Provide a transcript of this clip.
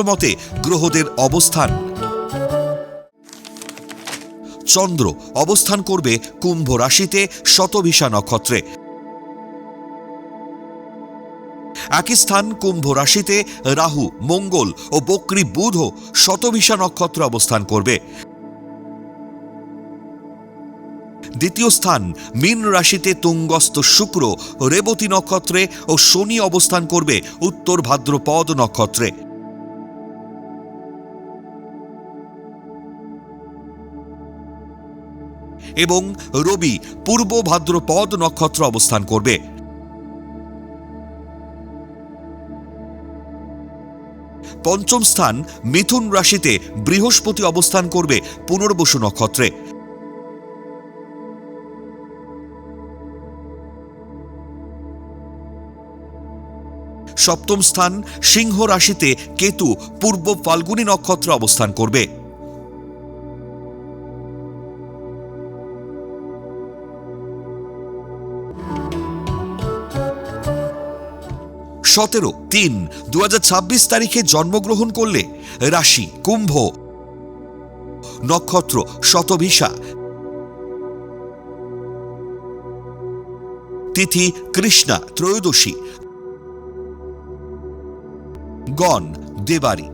মতে গ্রহদের অবস্থান। চন্দ্র অবস্থান করবে কুম্ভ রাশিতে শতভিষা নক্ষত্রে। একই স্থান কুম্ভ রাশিতে রাহু, মঙ্গল ও বক্রী বুধও শতভিষা নক্ষত্রে অবস্থান করবে। দ্বিতীয় স্থান মীন রাশিতে তুঙ্গস্থ শুক্র রেবতী নক্ষত্রে ও শনি অবস্থান করবে উত্তর ভাদ্রপদ নক্ষত্রে। এবং রবি পূর্ব ভাদ্রপদ নক্ষত্র অবস্থান করবে। পঞ্চম স্থান মিথুন রাশিতে বৃহস্পতি অবস্থান করবে পুনর্বসু নক্ষত্রে। সপ্তম স্থান সিংহ রাশিতে কেতু পূর্ব ফাল্গুনী নক্ষত্রে অবস্থান করবে। সতেরো ৩/২০২৬ তারিখে জন্মগ্রহণ করলে রাশি কুম্ভ, নক্ষত্র শতভিষা, তিথি কৃষ্ণা ত্রয়োদশী, গণ দেবারী।